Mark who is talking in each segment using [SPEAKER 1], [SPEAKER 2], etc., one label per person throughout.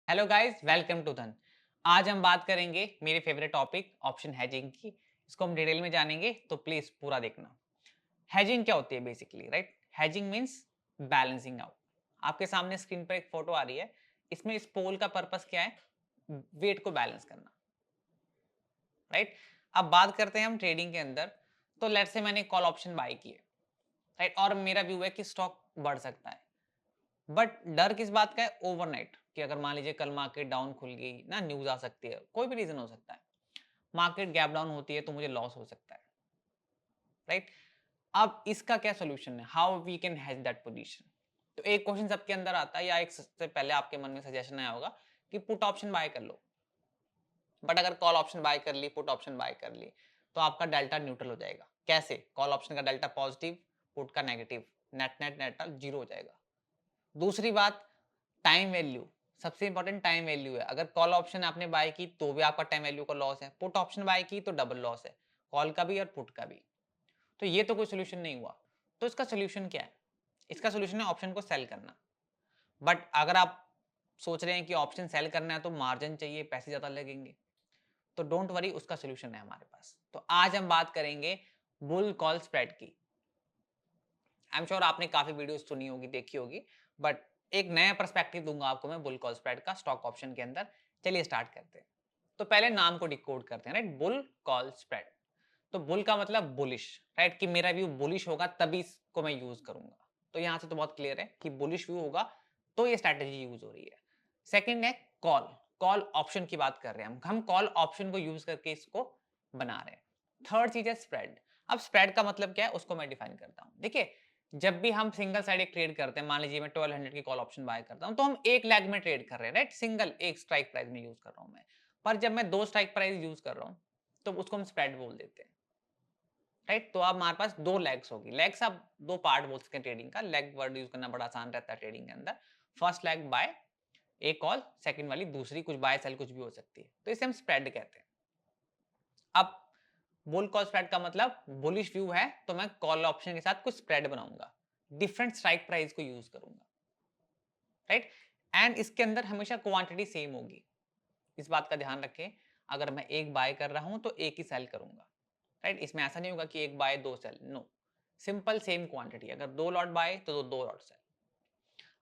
[SPEAKER 1] Hello guys, welcome to धन। आज हम बात करेंगे मेरे फेवरेट टॉपिक ऑप्शन हेजिंग की। इसको हम डिटेल में जानेंगे, तो प्लीज पूरा देखना। हेजिंग क्या होती है basically, right? Hedging means balancing out. आपके सामने स्क्रीन पर एक फोटो आ रही है। इसमें इस पोल का पर्पस क्या है? वेट को बैलेंस करना, राइट? अब बात करते हैं हम ट्रेडिंग के अंदर। तो लेट्स से मैंने कॉल ऑप्शन बाय किए, राइट? और मेरा व्यू है कि स्टॉक बढ़ सकता है। बट डर किस बात का है? ओवरनाइट, कि अगर मान लीजिए कल मार्केट डाउन खुल गई ना, न्यूज आ सकती है, कोई भी रीजन हो सकता है, मार्केट गैप डाउन होती है तो मुझे लॉस हो सकता है, राइट? अब इसका क्या सोल्यूशन है? How we can hedge that position? तो एक क्वेश्चन सबके अंदर आता है, या एक सबसे पहले आपके मन में सजेशन आया होगा कि पुट ऑप्शन बाय कर लो। बट अगर कॉल ऑप्शन बाय कर ली, पुट ऑप्शन बाय कर ली, तो आपका डेल्टा न्यूट्रल हो जाएगा। कैसे? कॉल ऑप्शन का डेल्टा पॉजिटिव, पुट का negative, net net net zero हो जाएगा। दूसरी बात, टाइम वैल्यू। सबसे इंपॉर्टेंट टाइम वैल्यू है। अगर कॉल ऑप्शन आपने बाय की तो भी आपका टाइम वैल्यू का लॉस है, पुट ऑप्शन बाय की तो डबल लॉस है, कॉल का भी और पुट का भी। तो ये तो कोई सोल्यूशन नहीं हुआ। तो इसका सोल्यूशन क्या है? इसका सोल्यूशन है ऑप्शन को सेल करना। बट अगर आप सोच रहे हैं कि ऑप्शन सेल करना है तो मार्जिन चाहिए, पैसे ज्यादा लगेंगे, तो डोंट वरी, उसका सोल्यूशन है हमारे पास। तो आज हम बात करेंगे बुल कॉल स्प्रेड की। आई एम श्योर आपने काफी वीडियोस सुनी होगी, देखी होगी, बट एक नया पर्सपेक्टिव दूंगा आपको मैं बुल कॉल स्प्रेड का स्टॉक ऑप्शन के अंदर। चलिए स्टार्ट करते हैं। तो पहले नाम को डिकोड करते हैं, राइट? Bull call spread. तो बुल का मतलब बुलिश, राइट? कि मेरा व्यू बुलिश होगा तभी इसको मैं यूज करूंगा। तो यहां से तो बहुत क्लियर है कि बुलिश व्यू होगा तो ये स्ट्रैटेजी यूज हो रही है। सेकंड है कॉल। कॉल ऑप्शन की बात कर रहे हैं हम कॉल ऑप्शन को यूज करके इसको बना रहे हैं। थर्ड चीज है स्प्रेड। अब स्प्रेड का मतलब क्या है उसको मैं डिफाइन करता हूं। देखिए, जब भी हम सिंगल साइड एक ट्रेड करते हैं, मान लीजिए मैं 1200 की कॉल ऑप्शन बाय करता हूं, तो हम एक लेग में ट्रेड कर रहे हैं, राइट? सिंगल एक स्ट्राइक प्राइस में यूज कर रहा हूं मैं। पर जब मैं दो स्ट्राइक प्राइस यूज कर रहा हूं, तो उसको हम स्प्रेड बोल देते हैं, राइट? तो अब हमारे पास दो लेग्स होगी। लेग्स आप दो पार्ट बोल सकते हैं ट्रेडिंग का। लेग वर्ड यूज करना बड़ा आसान रहता है ट्रेडिंग के अंदर। फर्स्ट लेग बाय, एक कॉल, सेकंड वाली दूसरी कुछ बाय सेल कुछ भी हो सकती है, तो इसे हम स्प्रेड कहते हैं। अब बुल कॉल स्प्रेड का मतलब बुलिश व्यू है तो मैं कॉल ऑप्शन के साथ कुछ स्प्रेड बनाऊंगा, डिफरेंट स्ट्राइक प्राइस को यूज करूंगा, राइट? एंड इसके अंदर हमेशा क्वांटिटी सेम होगी। इस बात का ध्यान रखें। अगर मैं एक बाय कर रहा हूं तो एक ही सेल करूंगा, राइट? इसमें ऐसा नहीं होगा कि एक बाय दो sell, no. Simple same quantity, अगर दो लॉट बाय तो दो लॉट सेल।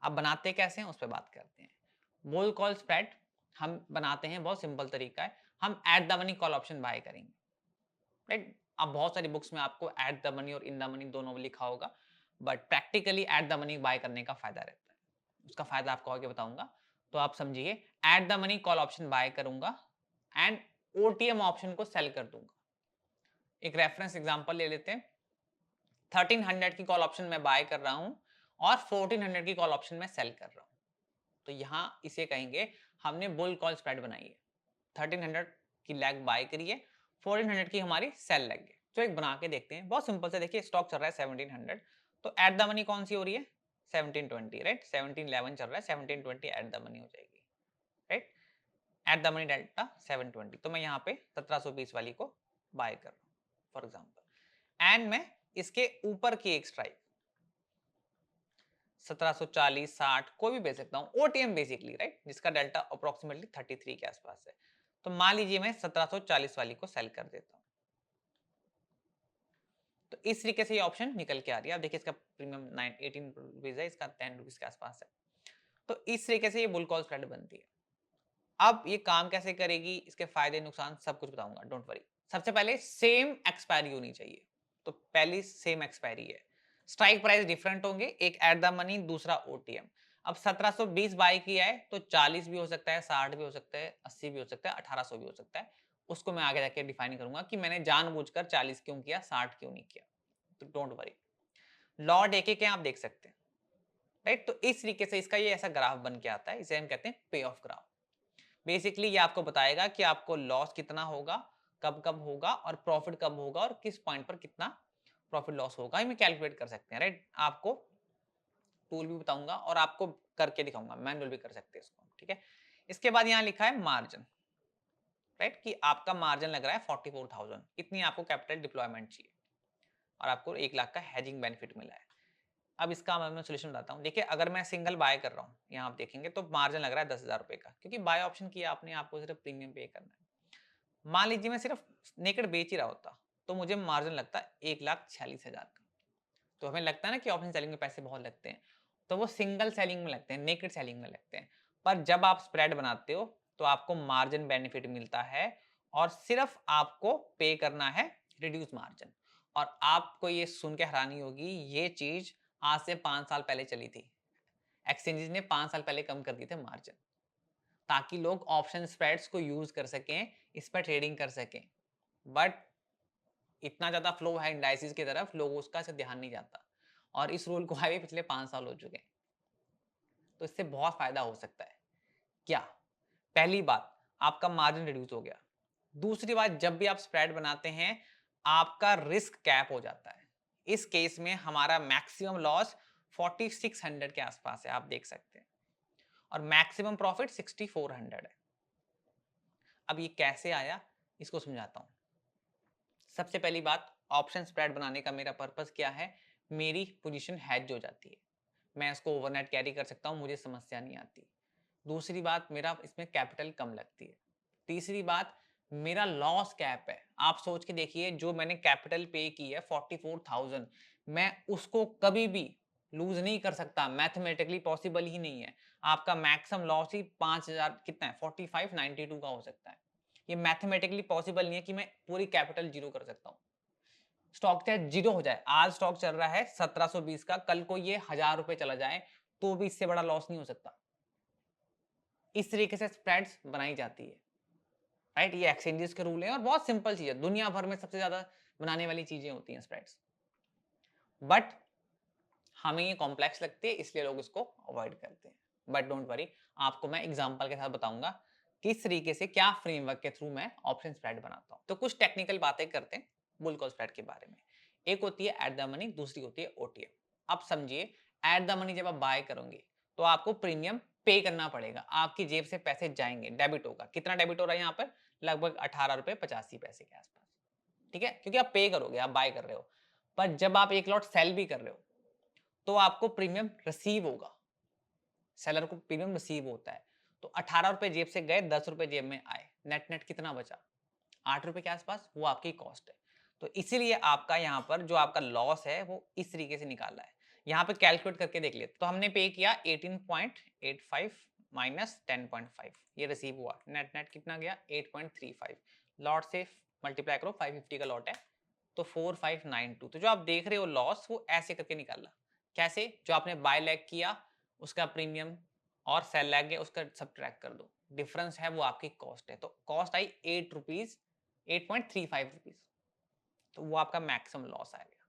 [SPEAKER 1] अब बनाते कैसे हैं उस पर बात करते हैं। बुल कॉल स्प्रेड हम बनाते हैं, बहुत सिंपल तरीका है। हम at the money call option buy करेंगे, राइट? अब बहुत सारी बुक्स में आपको एट द मनी और इन द मनी दोनों लिखा होगा, but practically eight the money by करने का फायदा रहता है। उसका फायदा आपको आगे बताऊंगा। तो आप समझिए, at the money call option buy करूंगा एंड ओटीएम ऑप्शन को सेल कर दूंगा। एक रेफरेंस एग्जांपल ले लेते हैं। 1300 की कॉल ऑप्शन में बाय कर रहा हूं और 1400 की कॉल ऑप्शन में सेल कर रहा हूं। तो यहां इसे कहेंगे हमने बुल कॉल स्प्रेड बनाई है। 1300 की लेग बाय करी है, 1400 की हमारी सेल लेग है। तो एक बना के देखते हैं, बहुत सिंपल से। देखिए, स्टॉक चल रहा है 1700, तो एट द मनी कौन सी हो रही है? 1720, राइट? 1711 चल रहा है, 1720 एट द मनी हो जाएगी, right? Eight the money delta 720, तो मैं यहाँ पे 1720 वाली को बाय कर रहा हूँ फॉर एग्जाम्पल। एंड मैं इसके ऊपर की एक स्ट्राइक 1740, 60 कोई भी बेच सकता हूँ, ओटीएम बेसिकली, राइट? जिसका डेल्टा अप्रोक्सीमेटली 33 के आसपास है। तो मान लीजिए मैं 1740 वाली को सेल कर देता हूँ। तो इस तरीके से ये ऑप्शन निकल के आ रही है। आप देखिए, इसका प्रीमियम 18 रुपीज है, इसका 10 रुपीज के आसपास है। तो इस तरीके से ये बुल कॉल स्प्रेड बनती है। अब ये काम कैसे करेगी, इसके फायदे नुकसान सब कुछ बताऊंगा, डोंट वरी। सबसे पहले सेम एक्सपायरी होनी चाहिए। तो पहली सेम एक्सपायरी है। स्ट्राइक प्राइस डिफरेंट होंगे, एक एट द मनी, दूसरा ओटीएम। अब 1720 बाई किया है तो 40 भी हो सकता है, 60 भी हो सकता है, 80 भी हो सकता है, 1800 भी हो सकता है। उसको मैं आगे जाके डिफाइन करूंगा कि मैंने जानबूझकर 40 क्यों किया, 60 क्यों नहीं किया। तो डोंट वरी, लॉट एक एक आप देख सकते हैं, राइट? तो इस तरीके से इसका ये ऐसा ग्राफ बन के आता है, इसे हम कहते हैं पे ऑफ ग्राफ। बेसिकली ये आपको बताएगा कि आपको लॉस कितना होगा, कब कब होगा, और प्रॉफिट कब होगा, और किस पॉइंट पर कितना प्रॉफिट लॉस होगा, ये कैलकुलेट कर सकते हैं, राइट? आपको टूल भी बताऊंगा और आपको करके दिखाऊंगा, मैनुअल भी कर सकते हैं इसको, ठीक है? इसके बाद यहाँ लिखा है मार्जिन, राइट? कि आपका मार्जिन लग रहा है 44,000, इतनी आपको कैपिटल डिप्लॉयमेंट चाहिए और आपको 1 लाख का हेजिंग बेनिफिट मिला है। अब इसका मैं सोल्यूशन बताता हूँ। देखिए अगर मैं सिंगल बाय कर रहा हूँ, यहाँ आप देखेंगे तो मार्जिन लग रहा है 10,000 रुपए का, क्योंकि बाय ऑप्शन किया आपने, आपको सिर्फ प्रीमियम पे करना है। मान लीजिए मैं सिर्फ नेकेड बेच ही रहा होता, तो मुझे मार्जिन लगता 1,46,000 का। तो हमें लगता है ना कि ऑप्शन सेलिंग में पैसे बहुत लगते हैं, तो वो सिंगल सेलिंग में लगते हैं, नेकेड सेलिंग में लगते हैं। पर जब आप स्प्रेड बनाते हो तो आपको मार्जिन बेनिफिट मिलता है और सिर्फ आपको पे करना है रिड्यूस मार्जिन। और आपको ये सुन के हैरानी होगी, ये चीज आज से 5 साल पहले चली थी। एक्सचेंजेस ने 5 साल पहले कम कर दिए थे मार्जिन, ताकि लोग ऑप्शन स्प्रेड्स को यूज कर सकें, इस पर ट्रेडिंग कर सकें। बट इतना ज्यादा फ्लो है इंडाइसिस की तरफ, लोगों उसका से ध्यान नहीं जाता, और इस रूल को आए पिछले 5 साल हो चुके हैं। तो इससे बहुत फायदा हो सकता है। क्या? पहली बात, आपका मार्जिन रिड्यूस हो गया। दूसरी बात, जब भी आप स्प्रेड बनाते हैं आपका रिस्क कैप हो जाता है। इस केस में हमारा मैक्सिमम लॉस 4600 के आसपास है, आप देख सकते हैं, और मैक्सिमम प्रॉफिट 6400 है। अब ये कैसे आया, इसको समझाता हूं। सबसे पहली बात, ऑप्शन स्प्रेड बनाने का मेरा पर्पस क्या है? मेरी पोजीशन हेज हो जाती है, मैं इसको ओवरनाइट कैरी कर सकता हूं, मुझे समस्या नहीं आती। दूसरी बात, मेरा इसमें कैपिटल कम लगती है। तीसरी बात, मेरा लॉस कैप है। आप सोच के देखिए, जो मैंने कैपिटल पे की है 44,000, मैं उसको कभी भी लूज नहीं कर सकता, मैथमेटिकली पॉसिबल ही नहीं है। आपका मैक्सिमम लॉस ही 5,000 कितना है, 4592 का हो सकता है। ये मैथमेटिकली पॉसिबल नहीं है कि मैं पूरी कैपिटल जीरो कर सकता हूँ। स्टॉक चाहे जीरो हो जाए, आज स्टॉक चल रहा है 1720 का, कल को ये 1000 रुपए चला जाए तो भी इससे बड़ा लॉस नहीं हो सकता। इस तरीके से स्प्रेड्स बनाई जाती है, राइट? ये एक्सचेंजेस के रूल हैं और बहुत सिंपल चीज है, दुनिया भर में सबसे ज्यादा बनाने वाली चीजें होती हैं स्प्रेड्स। बट हमें ये कॉम्प्लेक्स लगती है, इसलिए लोग इसको अवॉइड करते हैं। बट डोंट वरी, आपको मैं एग्जांपल के साथ बताऊंगा किस तरीके से, क्या फ्रेमवर्क के थ्रू मैं ऑप्शन स्प्रेड बनाता हूं। तो कुछ टेक्निकल बातें करते हैं बुल कॉल स्प्रेड के बारे में। एक होती है एट द मनी, दूसरी होती है ओटीएम। अब समझिए, एट द मनी जब आप बाय करोगे तो आपको प्रीमियम पे करना पड़ेगा, आपकी जेब से पैसे जाएंगे, डेबिट होगा। कितना डेबिट हो रहा है यहाँ पर? लगभग 18 रुपए 85 पैसे के आसपास, ठीक है, क्योंकि आप पे करोगे, आप बाय कर रहे हो। पर जब आप एक लॉट सेल भी कर रहे हो तो आपको प्रीमियम रिसीव होगा, सेलर को प्रीमियम रिसीव होता है। तो 18 रुपए जेब से गए, 10 रुपए जेब में आए, नेट नेट कितना बचा? 8 रुपए के आसपास, वो आपकी कॉस्ट है। तो इसीलिए आपका यहाँ पर जो आपका लॉस है वो इस तरीके से निकाला है। यहाँ पे कैलकुलेट करके देख लेते, तो हमने पे किया 18.85 माइनस 10.5, ये रिसीव हुआ, नेट नेट कितना गया? 8.35। लॉट से मल्टीप्लाई करो, 550 का लॉट है, तो 4592। तो जो आप देख रहे हो लॉस, वो ऐसे करके निकाला। कैसे? जो आपने बाय लैग किया उसका प्रीमियम, और सेल लैग है उसका सब्ट्रैक्ट कर दो, डिफरेंस है वो आपकी कॉस्ट है। तो कॉस्ट आई 8 रुपीज, 8.35 रुपीज, तो वो आपका मैक्सिमम लॉस आएगा।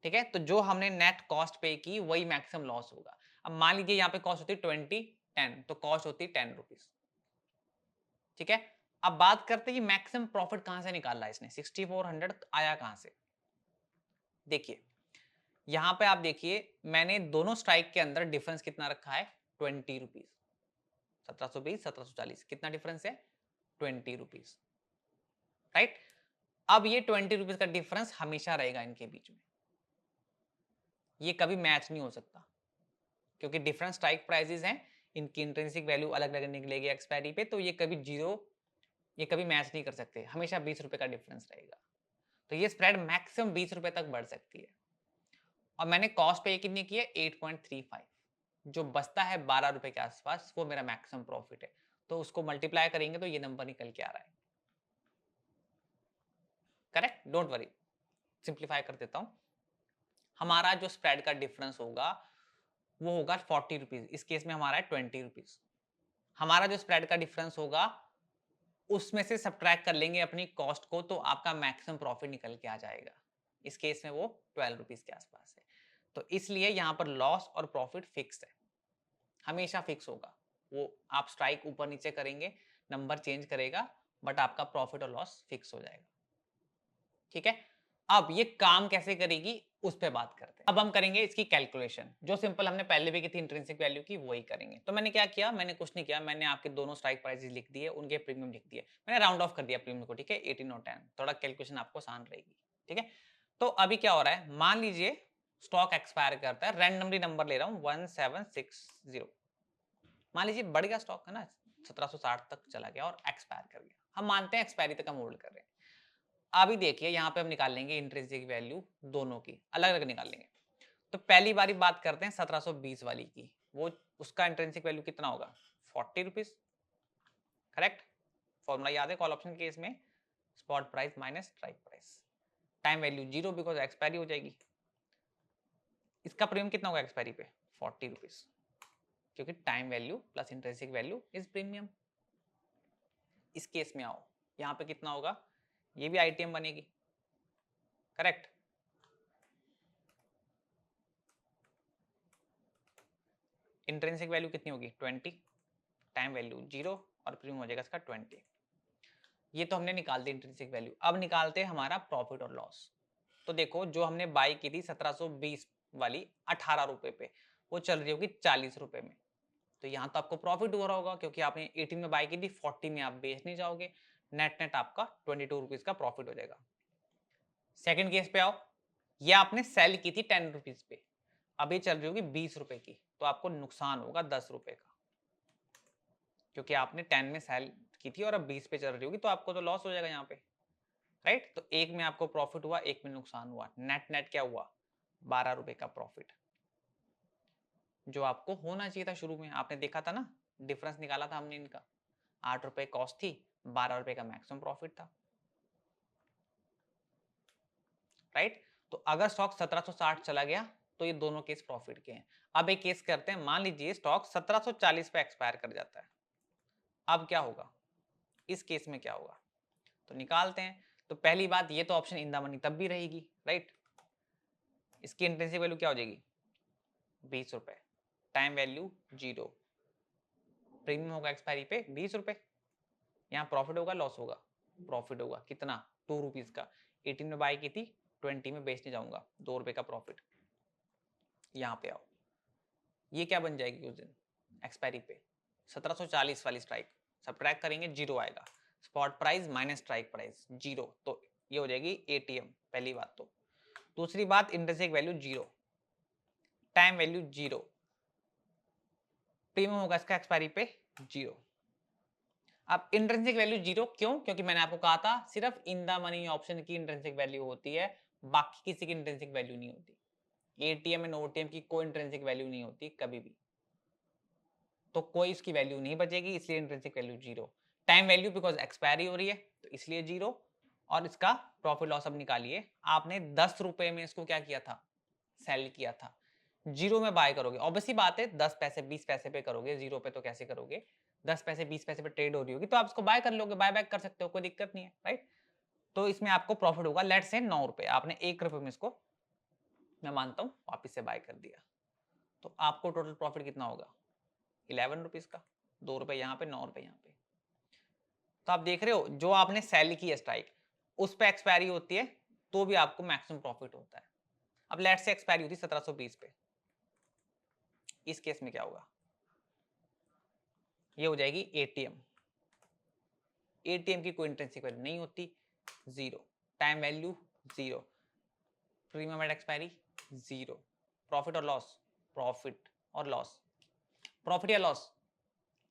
[SPEAKER 1] ठीक है, तो जो हमने नेट कॉस्ट पे की वही मैक्सिमम लॉस होगा। अब मान लीजिए यहाँ पे कॉस्ट होती है 20, 10, तो कॉस्ट होती है 10 रुपीज। ठीक है, अब बात करते हैं कि मैक्सिमम प्रॉफिट कहां से निकाला इसने, 6400 आया कहां से? देखिए यहां पे आप देखिए, मैंने दोनों स्ट्राइक के अंदर डिफरेंस कितना रखा है? 20 रुपीज। 1720, 1740, कितना डिफरेंस है? 20 रुपीज, राइट? अब ये 20 रुपीज का डिफरेंस हमेशा रहेगा इनके बीच में, ये कभी मैच नहीं हो सकता, क्योंकि डिफरेंट स्ट्राइक प्राइसेस हैं, इनकी इंट्रिंसिक वैल्यू अलग अलग निकलेगी एक्सपायरी पे, तो ये कभी जीरो, ये कभी मैच नहीं कर सकते, हमेशा 20 रुपए का डिफरेंस रहेगा। तो ये स्प्रेड मैक्सिमम 20 रुपए तक बढ़ सकती है। और मैंने कॉस्ट पे कितनी की है? 8.35, जो बचता है 12 रुपए के आसपास, वो मेरा मैक्सिमम प्रॉफिट है। तो उसको मल्टीप्लाई करेंगे तो ये नंबर निकल के आ रहा है, करेक्ट? डोंट वरी, सिंप्लीफाई कर देता हूं। हमारा जो स्प्रेड का डिफरेंस होगा वो होगा 40 रुपीज, इस केस में हमारा है 20 रुपीज। हमारा जो स्प्रेड का डिफरेंस होगा उसमें से सब्ट्रैक्ट कर लेंगे अपनी कॉस्ट को, तो आपका मैक्सिमम प्रॉफिट निकल के आ जाएगा। इस केस में वो 12 रुपीज के आसपास है। तो इसलिए यहां पर लॉस और प्रॉफिट फिक्स है, हमेशा फिक्स होगा। वो आप स्ट्राइक ऊपर नीचे करेंगे, नंबर चेंज करेगा, बट आपका प्रॉफिट और लॉस फिक्स हो जाएगा। ठीक है, अब ये काम कैसे करेगी उस पे बात करते हैं। अब हम करेंगे इसकी कैलकुलेशन, जो सिंपल हमने पहले भी की थी इंट्रिंसिक वैल्यू की, वही करेंगे। तो मैंने क्या किया, मैंने कुछ नहीं किया, मैंने आपके दोनों स्ट्राइक प्राइसेस लिख दिए, उनके प्रीमियम लिख दिए, मैंने राउंड ऑफ कर दिया प्रीमियम को। ठीक है, 18 और 10, थोड़ा कैलकुलेशन आपको आसान रहेगी। ठीक है, तो अभी क्या हो रहा है, मान लीजिए स्टॉक एक्सपायर करता है, रैंडमली नंबर ले रहा हूँ 1760, मान लीजिए बढ़ गया स्टॉक है ना 1760 तक चला गया और एक्सपायर कर गया, हम मानते हैं एक्सपायरी तक हम होल्ड कर रहे हैं। अभी देखिए यहाँ पे हम निकाल लेंगे इंट्रिंसिक वैल्यू, दोनों की अलग अलग निकाल लेंगे। तो पहली बारी बात करते हैं 1720 वाली की, वो उसका इंट्रिंसिक वैल्यू कितना होगा 40 रुपीज, करेक्ट। फॉर्मूला याद है कॉल ऑप्शन केस में, spot price minus strike price, time value zero because expiry हो जाएगी। इसका प्रीमियम कितना होगा एक्सपायरी पे 40 रुपीज, क्योंकि time value plus intrinsic value is premium. इस केस में आओ, यहाँ पे कितना होगा, ये भी आईटीएम बनेगी, करेक्ट। इंट्रिंसिक वैल्यू कितनी होगी 20, टाइम वैल्यू 0 और प्रीमियम हो जाएगा इसका 20। ये तो हमने निकाल दी इंट्रिंसिक वैल्यू। अब निकालते हैं हमारा प्रॉफिट और लॉस। तो देखो जो हमने बाई की थी 1720 वाली 18 रुपए पे, वो चल रही होगी 40 रुपए में। तो यहाँ तो आपको प्रॉफिट हो रहा होगा क्योंकि आपने 18 में बाई की थी, 40 में आप बेचने जाओगे, नेट नेट आपका 22 रुपीज का प्रॉफिट हो जाएगा। सेकंड केस पे आओ, ये आपने सेल की थी 10 रुपीज पे, अब ये चल रही होगी 20 रुपए की, तो आपको नुकसान होगा 10 रुपए का, क्योंकि आपने 10 में सेल की थी और अब 20 पे चल रही होगी, तो आपको तो लॉस हो जाएगा यहाँ पे, राइट। तो एक में आपको प्रॉफिट हुआ, एक में नुकसान हुआ, नेट नेट क्या हुआ 12 रुपए का प्रॉफिट, जो आपको होना चाहिए था शुरू में। आपने देखा था ना, डिफरेंस निकाला था हमने इनका, 8 रुपए कॉस्ट थी, 12 रुपए का मैक्सिमम प्रॉफिट था, राइट। तो अगर स्टॉक 1760 चला गया तो ये दोनों केस प्रॉफिट के हैं। अब एक केस करते हैं, मान लीजिए स्टॉक 1740 पे एक्सपायर कर जाता है, अब क्या होगा, इस केस में क्या होगा, तो निकालते हैं। तो पहली बात, ये तो ऑप्शन इन द मनी तब भी रहेगी, राइट। इसकी इंट्रिंसिक वैल्यू क्या हो जाएगी 20 रुपए, टाइम वैल्यू 0, प्रीमियम होगा एक्सपायरी पे 20 रुपए, यहाँ प्रॉफिट होगा लॉस होगा, प्रॉफिट होगा कितना 2 रुपीज का, 18 में बाई की थी, 20 में बेचने जाऊंगा, 2 रुपए का प्रॉफिट। यहाँ पे आओ, ये क्या बन जाएगी उस दिन एक्सपायरी पे 1740 वाली स्ट्राइक, सब्ट्रैक्ट करेंगे 0 आएगा, spot price minus strike price 0, तो ये हो जाएगी एटीएम, पहली बात। तो दूसरी बात, intrinsic value 0, time value 0, premium होगा इसका एक्सपायरी पे 0। अब इंट्रिंसिक वैल्यू 0 क्यों, क्योंकि मैंने आपको कहा था सिर्फ इन द मनी ऑप्शन की इंट्रिंसिक वैल्यू होती है, बाकी किसी की इंट्रिंसिक वैल्यू नहीं होती। एटीएम एंड ओटीएम की कोई इंट्रिंसिक वैल्यू नहीं होती कभी भी, तो कोई इसकी वैल्यू नहीं बचेगी, इसलिए intrinsic value 0। Time value because expiry हो रही है तो इसलिए 0, और इसका प्रॉफिट लॉस अब निकालिए। आपने 10 रुपए में इसको क्या किया था, सेल किया था, 0 में बाय करोगे, ऑब्वियसली बात है 10 पैसे 20 पैसे पे करोगे, 0 पे तो कैसे करोगे, 10 पैसे 20 पैसे पे ट्रेड हो रही होगी तो आप इसको बाय कर लोगे, बाय बैक कर सकते हो, कोई दिक्कत नहीं है, राइट। तो इसमें आपको प्रॉफिट होगा, लेट्स से 9 रुपए, आपने 1 रुपए में इसको मैं मानता हूँ वापिस से बाय कर दिया, तो आपको टोटल प्रॉफिट कितना होगा 11 रुपीज का, 2 रुपए यहाँ पे 9 रुपए यहाँ पे। तो आप देख रहे हो जो आपने सेल की है स्ट्राइक, उस पे एक्सपायरी होती है तो भी आपको मैक्सिमम प्रॉफिट होता है। अब लेट से एक्सपायरी होती है 1720 पे, इस केस में क्या होगा, ये हो जाएगी एटीएम, एटीएम की कोई इंट्रिंसिक वैल्यू नहीं होती, 0, time value 0, premium eight expiry 0, profit और लॉस, प्रॉफिट और लॉस, प्रॉफिट या लॉस,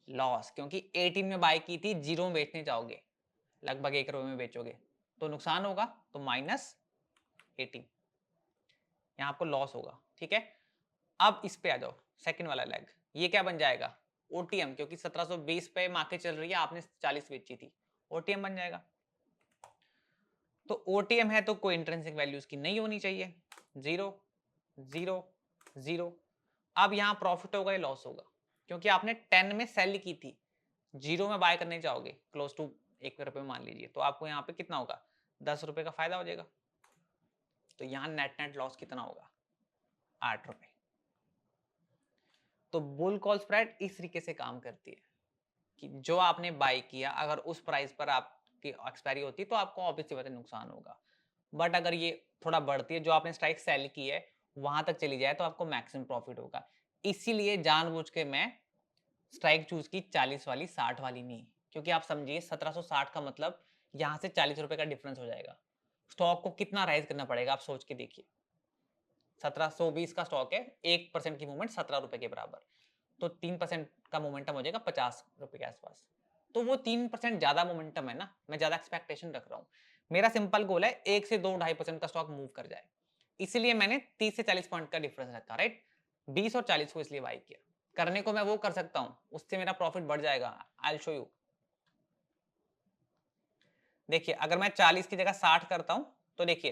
[SPEAKER 1] लॉस, क्योंकि 18 में बाय की थी, 0 में बेचने जाओगे, लगभग 1 रुपए में बेचोगे तो नुकसान होगा, तो माइनस 18, यहाँ आपको लॉस होगा, ठीक है। अब इस पे आ जाओ, सेकंड वाला लेग, ये क्या बन जाएगा ओटीएम, क्योंकि 1720 पे मार्केट चल रही है, आपने 40 बेची थी, ओटीएम बन जाएगा। तो ओटीएम है तो कोई इंट्रिंसिक वैल्यू उसकी नहीं होनी चाहिए, 0 0 0। अब यहाँ प्रॉफिट होगा या लॉस होगा, क्योंकि आपने 10 में सेल की थी, 0 में बाय करने जाओगे क्लोज टू 1 रुपए मान लीजिए, तो आपको यहाँ पे कितना होगा 10 रुपए का फायदा हो जाएगा, तो यहाँ नेट नेट लॉस कितना होगा 8 रुपए। तो बुल कॉल स्प्रेड इस तरीके से काम करती है कि जो आपने बाय किया अगर उस प्राइस पर आपकी एक्सपायरी होती है तो आपको ऑब्वियसली बात है नुकसान होगा, बट अगर ये थोड़ा बढ़ती है, जो आपने स्ट्राइक सेल की है वहां तक चली जाए तो आपको मैक्सिमम प्रॉफिट होगा। इसीलिए जानबूझ के मैं स्ट्राइक चूज की 40 वाली 60 वाली नहीं, क्योंकि आप समझिए 1760 का मतलब यहाँ से 40 रुपए का डिफरेंस हो जाएगा, स्टॉक को कितना राइज करना पड़ेगा आप सोच के देखिए, 1720 का स्टॉक है, 1% की मूवमेंट 17 रुपए के बराबर, तो 3% का मोमेंटम हो जाएगा 50 रुपए के आसपास। तो वो 3% ज्यादा मोमेंटम है ना, मैं ज्यादा एक्सपेक्टेशन रख रहा हूँ। मेरा सिंपल गोल है 1 से 2-2.5% का स्टॉक मूव कर जाए, इसलिए मैंने 30 से 40 पॉइंट का डिफरेंस रखा, राइट। 20 और 40 को इसलिए बाई किया। करने को मैं वो कर सकता हूँ, उससे मेरा प्रॉफिट बढ़ जाएगा। I will show you. देखिए अगर मैं 40 की जगह 60 करता हूं तो देखिए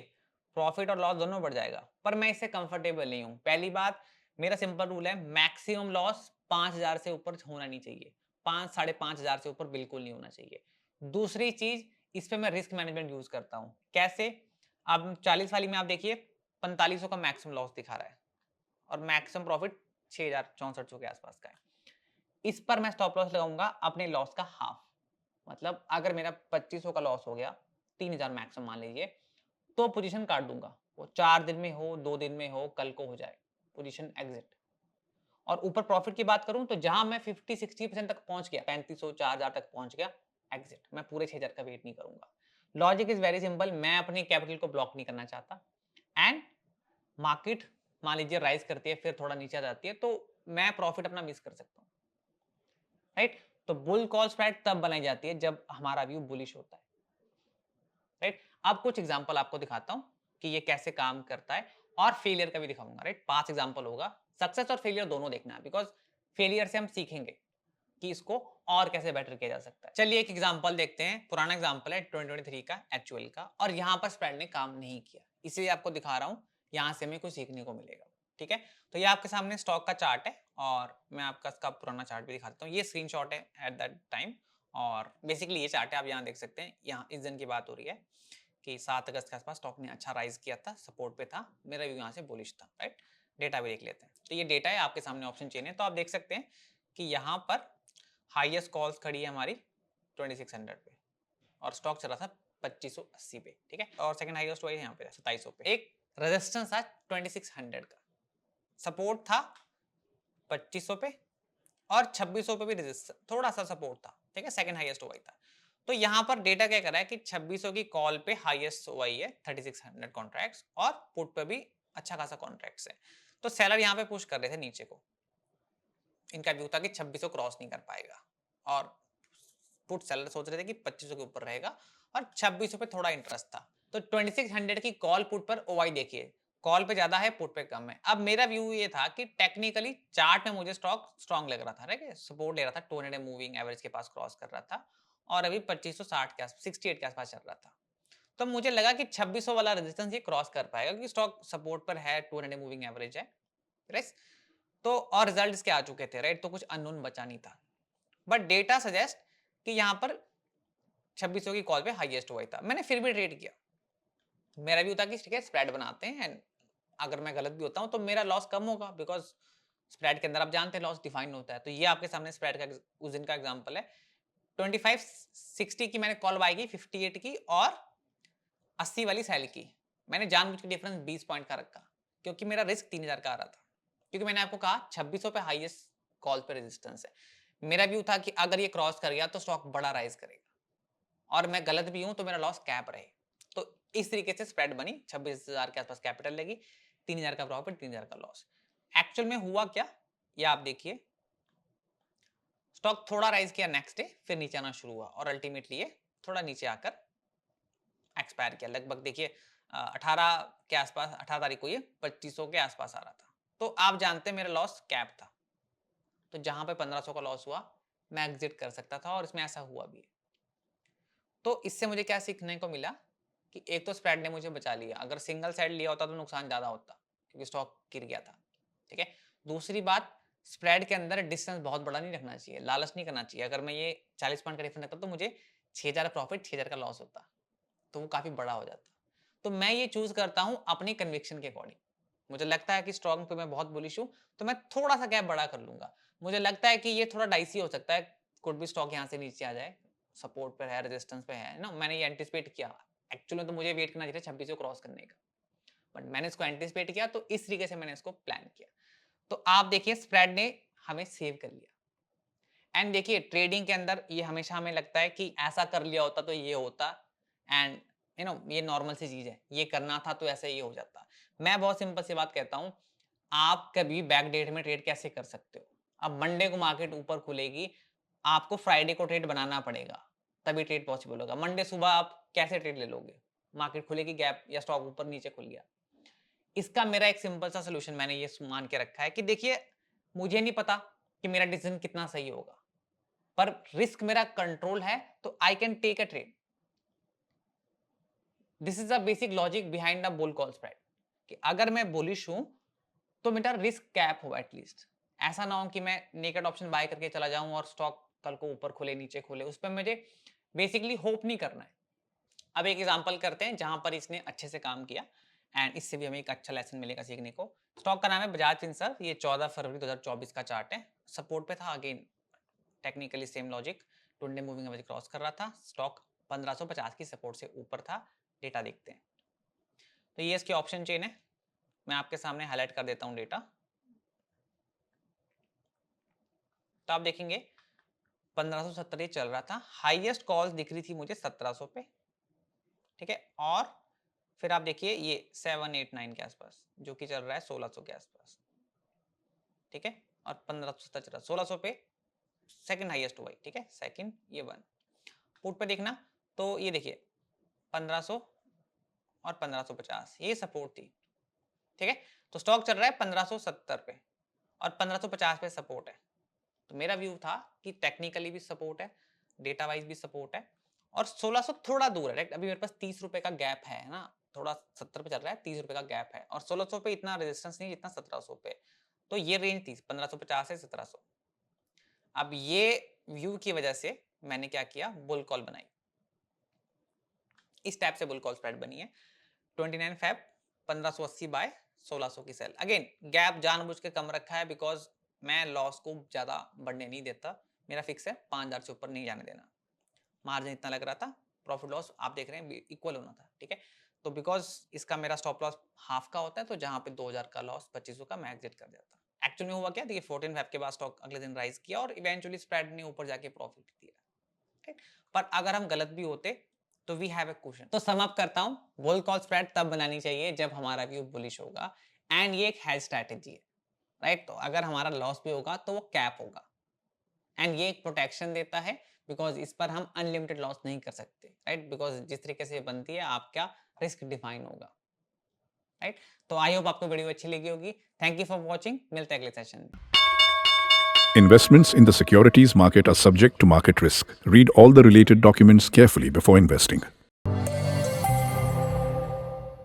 [SPEAKER 1] प्रॉफिट और लॉस दोनों बढ़ जाएगा, पर मैं इससे कंफर्टेबल नहीं हूं। पहली बात, मेरा सिंपल रूल है, मैक्सिमम लॉस 5000 से ऊपर होना नहीं चाहिए, 5-5.5 हजार से ऊपर बिल्कुल नहीं होना चाहिए। दूसरी चीज, इस पे मैं रिस्क मैनेजमेंट यूज करता हूं। कैसे? अब 40 वाली में आप देखिए 4500 का मैक्सिमम लॉस दिखा रहा है और मैक्सिमम प्रॉफिट 6064 के आसपास का है। इस पर मैं स्टॉप लॉस लगाऊंगा अपने लॉस का हाफ। मतलब अगर मेरा 2500 का लॉस हो गया, 3000 मैक्सिमम मान लीजिए, तो पोजीशन काट दूंगा। वो 4 दिन में हो, 2 दिन में हो, कल को हो जाए, पोजीशन एग्जिट। और ऊपर प्रॉफिट की बात करूं तो जहां मैं 50-60% तक पहुंच गया, 3500 4000 तक पहुंच गया, एग्जिट। मैं पूरे 6000 का वेट नहीं करूंगा। लॉजिक इज वेरी सिंपल, मैं अपनी कैपिटल को ब्लॉक नहीं करना चाहता। एंड मार्केट मान लीजिए राइज करती है, फिर थोड़ा नीचे आ जाती है, तो मैं प्रॉफिट अपना मिस कर सकता हूँ, राइट। तो बुल कॉल स्प्रेड तब बनाई जाती है जब हमारा व्यू बुलिश होता है, राइट। अब कुछ एग्जांपल आपको दिखाता हूं कि ये कैसे काम करता है, और फेलियर का भी दिखाऊंगा, राइट। 5 एग्जांपल होगा, सक्सेस और फेलियर दोनों देखना है, बिकॉज फेलियर से हम सीखेंगे कि इसको और कैसे बेटर किया जा सकता है। चलिए एक एग्जांपल देखते हैं, पुराना एग्जांपल है 2023 का एक्चुअल का, और यहाँ पर स्प्रेड ने काम नहीं किया, इसलिए आपको दिखा रहा हूँ, यहाँ से हमें कुछ सीखने को मिलेगा, ठीक है। तो ये आपके सामने स्टॉक का चार्ट है, और मैं आपका इसका पुराना चार्ट भी दिखाता हूँ। ये स्क्रीनशॉट है एट दैट टाइम, और बेसिकली ये चार्ट है, आप यहाँ देख सकते हैं। यहाँ इस दिन की बात हो रही है कि 7 अगस्त के आसपास स्टॉक ने अच्छा राइज किया था, सपोर्ट पे था, मेरा व्यू यहाँ से बुलिश था, राइट। डेटा भी देख लेते हैं। तो ये डेटा है, आपके सामने ऑप्शन चेन है, तो आप देख सकते हैं कि यहाँ पर हाईएस्ट कॉल्स खड़ी है हमारी 2600 पे, और स्टॉक चला था 2580 पे, ठीक है। और सेकंड हाईएस्ट वही यहाँ पे 2700 पे। एक रेजिस्टेंस था 2600 का, सपोर्ट था 2500 पे, और 2600 पे भी रेजिस्टेंस, थोड़ा सा सपोर्ट था, ठीक है। सेकंड हाईएस्ट वही था। तो यहाँ पर डेटा क्या कर रहा है कि 2600 की कॉल पे हाईएस्ट वही है 3600 कॉन्ट्रैक्ट्स, और पुट पे भी अच्छा खासा कॉन्ट्रैक्ट्स है। तो सेलर यहाँ पे पुश कर रहे थे नीचे को, इनका व्यू था कि 2600 क्रॉस नहीं कर पाएगा, और पुट सेलर सोच रहे थे कि 2500 के ऊपर रहेगा, और 2600 पे थोड़ा इंटरेस्ट था। तो 2600 की कॉल पुट पर ओवाई देखिए, कॉल पे ज्यादा है, पुट पे कम है। अब मेरा व्यू ये था कि टेक्निकली चार्ट में मुझे स्टॉक स्ट्रांग लग रहा था, राइट, सपोर्ट ले रहा था, 200 मूविंग एवरेज के पास क्रॉस कर रहा था, और अभी 2560 के आसपास, 68 के आसपास चल रहा था। तो मुझे लगा कि 2600 वाला रेजिस्टेंस ये क्रॉस कर पाएगा, क्योंकि स्टॉक सपोर्ट पर है, 200 मूविंग एवरेज है, राइट। तो और रिजल्ट्स क्या आ चुके थे, राइट, तो कुछ अननोन बचा नहीं था। बट डेटा सजेस्ट कि यहाँ पर 2600 की कॉल पे हाईएस्ट हुआ था, मैंने फिर भी ट्रेड किया। मेरा व्यू था कि ठीक है, स्प्रेड बनाते हैं, एंड अगर मैं गलत भी होता हूँ तो मेरा लॉस कम होगा, बिकॉज स्प्रेड के अंदर आप जानते हैं लॉस डिफाइन होता है। तो ये आपके सामने स्प्रेड का उस दिन का एग्जांपल है। 2560 की मैंने कॉल बाय की, 58 की और 80 वाली सेल की। मैंने जानबूझ के डिफरेंस 20 पॉइंट का रखा, क्योंकि मेरा रिस्क 3000 का आ रहा था, क्योंकि मैंने आपको कहा 2600 पे हाईएस्ट कॉल पे रेजिस्टेंस है। मेरा व्यू था कि अगर ये क्रॉस कर गया तो स्टॉक बड़ा राइज करेगा, और मैं गलत भी हूं तो मेरा लॉस कैप रहे। तो इस तरीके से स्प्रेड बनी, 26,000 के आसपास कैपिटल लगी, 3000 का प्रॉफिट, 3000 का लॉस। एक्चुअल में हुआ क्या, ये आप देखिए, स्टॉक थोड़ा राइज किया नेक्स्ट डे, फिर नीचे आना शुरू हुआ, और अल्टीमेटली ये थोड़ा नीचे आकर एक्सपायर किया। लगभग देखिए 18 के आसपास, 18 तारीख को ये 2500 के आसपास आ रहा था। तो आप जानते हैं मेरा लॉस कैप था, तो जहां पे 1500 का लॉस हुआ, मैं एग्जिट कर सकता था, और इसमें ऐसा हुआ भी है। तो इससे मुझे क्या सीखने को मिला कि एक तो स्प्रेड ने मुझे बचा लिया, अगर सिंगल साइड लिया होता तो नुकसान ज्यादा होता, क्योंकि स्टॉक गिर गया था, ठीक है। दूसरी बात, स्प्रेड के अंदर डिस्टेंस बहुत बड़ा नहीं रखना चाहिए, लालच नहीं करना चाहिए। अगर मैं ये 40 पॉइंट का डिफरेंस रखता तो मुझे 6000 प्रॉफिट, 6000 का लॉस होता, तो वो काफी बड़ा हो जाता। तो मैं ये चूज करता हूं अपनी कन्विक्शन के अकॉर्डिंग। मुझे लगता है कि स्ट्रॉन्ग पे मैं बहुत बुलिश हूं, तो मैं थोड़ा सा गैप बड़ा कर लूंगा। मुझे लगता है कि ये थोड़ा डाइसी हो सकता है, कुड भी स्टॉक यहाँ से नीचे आ जाए, सपोर्ट पे है, रेजिस्टेंस पे है ना, मैंने ये एंटिसिपेट किया। एक्चुअली में तो मुझे वेट करना चाहिए 26 को क्रॉस करने का, बट मैंने इसको एंटिसिपेट किया, तो इस तरीके से मैंने इसको प्लान किया। तो आप देखिए स्प्रेड ने हमें सेव कर लिया। एंड देखिए ट्रेडिंग के अंदर ये हमेशा हमें लगता है कि ऐसा कर लिया होता तो ये होता, एंड ये नॉर्मल सी चीज है, ये करना था तो ऐसे ये हो जाता। मैं बहुत सिंपल सी बात कहता हूँ, आप कभी बैक डेट में ट्रेड कैसे कर सकते हो? अब मंडे को मार्केट ऊपर खुलेगी, आपको फ्राइडे को ट्रेड बनाना पड़ेगा, तभी ट्रेड पॉसिबल होगा। मंडे सुबह आप कैसे ट्रेड ले लोगे? मार्केट खुलेगी गैप या स्टॉक ऊपर नीचे खुल गया। इसका मेरा एक सिंपल सा सॉल्यूशन मैंने ये मान के रखा है कि देखिए, मुझे नहीं पता कि मेरा डिसीजन कितना सही होगा, पर रिस्क मेरा कंट्रोल है, तो I can take a trade. This is the basic logic behind the bull call spread, कि अगर मैं बुलिश हूं तो मेरा रिस्क कैप हो एटलीस्ट। ऐसा ना हो कि मैं नेकेड ऑप्शन बाय करके चला जाऊं और स्टॉक कल को ऊपर खुले नीचे खुले, उस पर मुझे बेसिकली होप नहीं करना है। अब एक एग्जांपल करते हैं जहां पर इसने अच्छे से काम किया एंड इससे भी हमें एक अच्छा लेसन मिलेगा सीखने को। स्टॉक का नाम है बजाज फिनसर्व, ये 14 फरवरी 2024 का चार्ट है। सपोर्ट पे था, again technically same logic, 2 day moving average cross कर रहा था, स्टॉक 1550 की सपोर्ट से ऊपर था। डेटा देखते हैं, तो ये इसकी ऑप्शन चेन है, मैं आपके सामने हाईलाइट कर देता हूं डेटा। तो आप देखेंगे 1570 ये चल रहा था, हाईएस्ट कॉल्स दिख रही थी मुझे 1700 पे, ठीक है। और फिर आप देखिए ये 789 के आसपास जो कि चल रहा है 1600 के आसपास, ठीक है। और 1570 चल रहा है 1600 पे, सेकंड हाईएस्ट हुआ, ठीक है, सेकंड ये वन। पुट पे देखना तो ये देखिए 1500 और 1550 ये सपोर्ट थी, ठीक है। तो स्टॉक चल रहा है 1570 पे और 1550 पे सपोर्ट है। तो मेरा व्यू था कि टेक्निकली भी सपोर्ट है, डेटा वाइज भी सपोर्ट है, और 1600 थोड़ा दूर है, राइट। अभी मेरे पास 30 रुपए का गैप है ना, थोड़ा 70 पे चल रहा है, 30 रुपए का गैप है, और 1600 पे इतना रेजिस्टेंस नहीं जितना 1700 पे। तो ये रेंज थी 1550 से 1700। अब ये व्यू की वजह से मैंने क्या किया, बुल कॉल बनाई। इस टाइप से बुल कॉल स्प्रेड बनी है। 29 फेब 1580 बाय 1600 की सेल। अगेन गैप जानबूझ के कम रखा है बिकॉज मैं लॉस को ज्यादा बढ़ने नहीं देता। मेरा फिक्स है 5000 से ऊपर नहीं जाने देना। मार्जिन इतना लग रहा था, प्रॉफिट लॉस आप देख रहे हैं इक्वल होना था, ठीक है। तो बिकॉज इसका मेरा स्टॉप लॉस हाफ का होता है, तो जहां पे 2000 का लॉस 2500 का मैं एग्जिट कर देता। एक्चुअली में हुआ क्या, देखिए 14 फेब के बाद स्टॉक अगले दिन राइज किया और इवेंचुअली स्प्रेड ने ऊपर जाके प्रॉफिट दिया, राइट। पर अगर हम गलत भी होते तो वी हैव ए क्वेश्चन। तो सम अप करता हूं, बुल कॉल स्प्रेड तब बनानी चाहिए जब हमारा व्यू बुलिश होगा एंड ये एक हेज स्ट्रेटेजी है, राइट। तो अगर हमारा लॉस भी होगा तो वो कैप होगा एंड ये एक प्रोटेक्शन देता है बिकॉज इस पर हम अनलिमिटेड लॉस नहीं कर सकते, राइट। बिकॉज जिस तरीके से ये बनती है आपका रिस्क डिफाइन होगा, राइट। तो आई होप आपको वीडियो अच्छी लगी होगी। थैंक यू फॉर वॉचिंग, मिलते हैं अगले सेशन में।
[SPEAKER 2] Investments in the securities market are subject to market risk. Read all the related documents carefully before investing.